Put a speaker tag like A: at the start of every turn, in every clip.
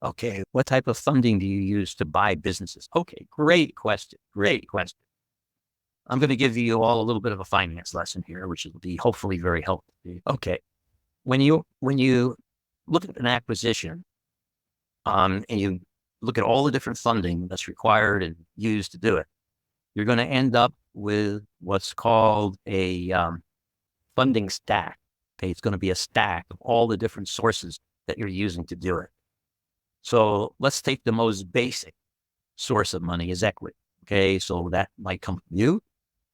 A: Okay, what type of funding do you use to buy businesses? Okay, great question. Great question. I'm going to give you all a little bit of a finance lesson here, which will be hopefully very helpful. Okay, when you look at an acquisition, and you look at all the different funding that's required and used to do it, you're going to end up with what's called a funding stack. Okay, it's going to be a stack of all the different sources that you're using to do it. So let's take the most basic source of money is equity. Okay, so that might come from you,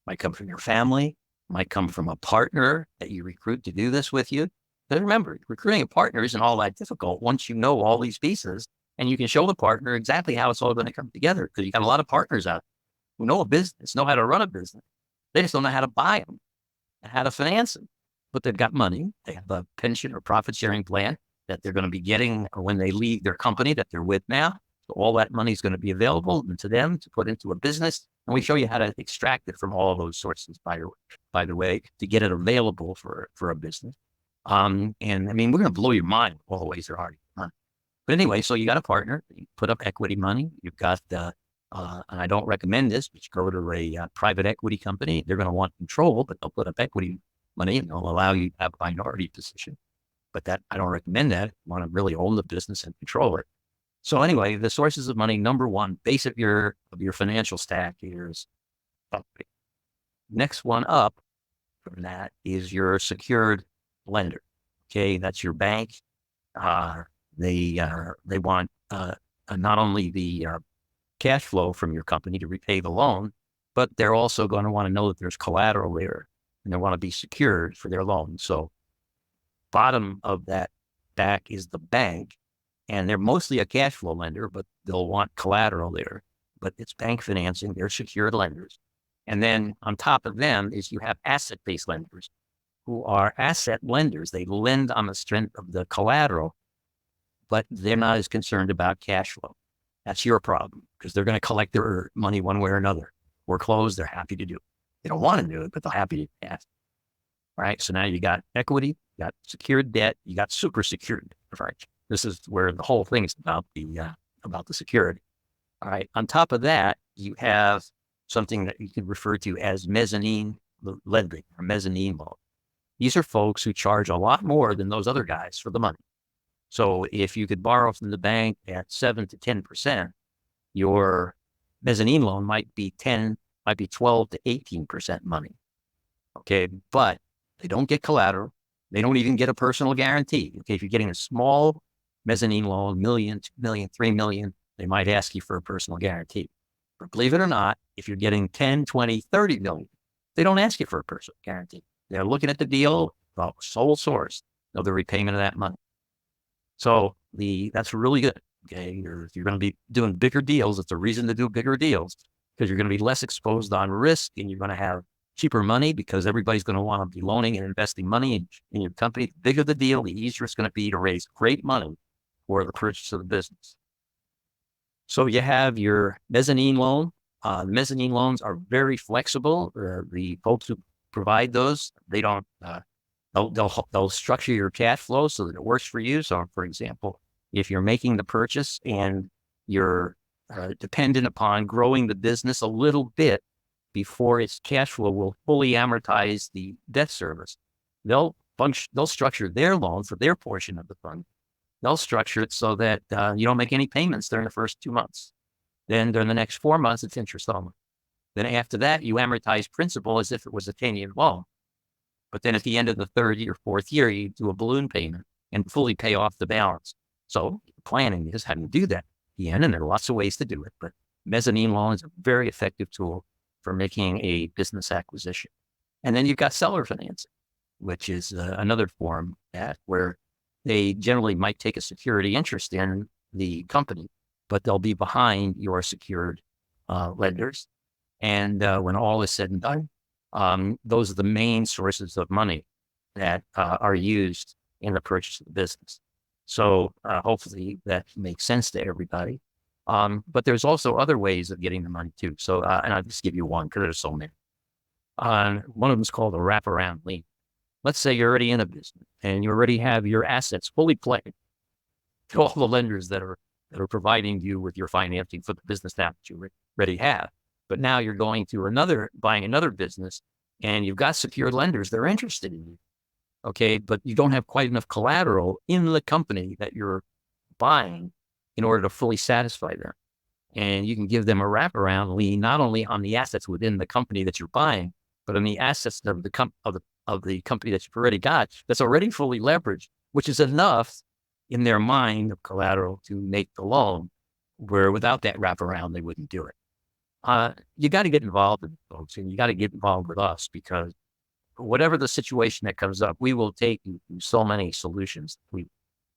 A: might come from your family, might come from a partner that you recruit to do this with you. But remember, recruiting a partner isn't all that difficult once you know all these pieces and you can show the partner exactly how it's all going to come together, because you got a lot of partners out there who know a business, know how to run a business. They just don't know how to buy them and how to finance them. But they've got money. They have a pension or profit sharing plan that they're going to be getting when they leave their company that they're with now. So all that money is going to be available to them to put into a business. And we show you how to extract it from all of those sources, by the way, to get it available for a business. And I mean, we're going to blow your mind with all the ways they're already done. But anyway, so you got a partner, you put up equity money, you've got and I don't recommend this, but you go to a private equity company, they're going to want control, but they'll put up equity money and they'll allow you to have a minority position. But that I don't recommend that. You want to really own the business and control it. So anyway, the sources of money, number one, base of your financial stack is equity. Next one up from that is your secured lender. Okay, that's your bank. They want not only the cash flow from your company to repay the loan, but they're also going to want to know that there's collateral there, and they want to be secured for their loan. So bottom of that stack is the bank, and they're mostly a cash flow lender, but they'll want collateral there. But it's bank financing, they're secured lenders. And then on top of them is you have asset-based lenders who are asset lenders. They lend on the strength of the collateral, but they're not as concerned about cash flow. That's your problem, because they're going to collect their money one way or another. We're closed, they're happy to do it. They don't want to do it, but they're happy to ask. All right, so now you got equity, you got secured debt, you got super secured. Right? This is where the whole thing is about the security. All right, on top of that, you have something that you could refer to as mezzanine lending or mezzanine loan. These are folks who charge a lot more than those other guys for the money. So if you could borrow from the bank at 7 to 10%, your mezzanine loan might be 12 to 18% money. Okay, but they don't get collateral. They don't even get a personal guarantee. Okay, if you're getting a small mezzanine loan, $1 million, $2 million, $3 million, they might ask you for a personal guarantee. But believe it or not, if you're getting 10, 20, 30 million, they don't ask you for a personal guarantee. They're looking at the deal, the sole source of the repayment of that money. So that's really good. Okay, you're going to be doing bigger deals. It's a reason to do bigger deals, because you're going to be less exposed on risk, and you're going to have cheaper money because everybody's going to want to be loaning and investing money in your company. The bigger the deal, the easier it's going to be to raise great money for the purchase of the business. So you have your mezzanine loan. Mezzanine loans are very flexible. The folks who provide those, they don't. They'll structure your cash flow so that it works for you. So, for example, if you're making the purchase and you're dependent upon growing the business a little bit before its cash flow will fully amortize the debt service, they'll structure their loan for their portion of the fund. They'll structure it so that you don't make any payments during the first 2 months. Then during the next 4 months, it's interest only. Then after that, you amortize principal as if it was a 10-year loan. But then at the end of the third or fourth year, you do a balloon payment and fully pay off the balance. So planning is how to do that. And there are lots of ways to do it, but mezzanine loan is a very effective tool for making a business acquisition. And then you've got seller financing, which is another form where they generally might take a security interest in the company, but they'll be behind your secured lenders. And when all is said and done, those are the main sources of money that are used in the purchase of the business. So hopefully that makes sense to everybody. But there's also other ways of getting the money too. So, and I'll just give you one because there's so many. One of them is called a wraparound lien. Let's say you're already in a business and you already have your assets fully pledged to all the lenders that are that are providing you with your financing for the business now that you already have. But now you're going to buying another business, and you've got secured lenders. They're interested in you. Okay. But you don't have quite enough collateral in the company that you're buying in order to fully satisfy them. And you can give them a wraparound lien, not only on the assets within the company that you're buying, but on the assets of the company that you've already got that's already fully leveraged, which is enough in their mind of collateral to make the loan, where without that wraparound, they wouldn't do it. You got to get involved with folks, and you got to get involved with us, because whatever the situation that comes up, we will take you through so many solutions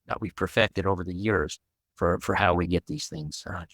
A: that we've perfected over the years for how we get these things, done.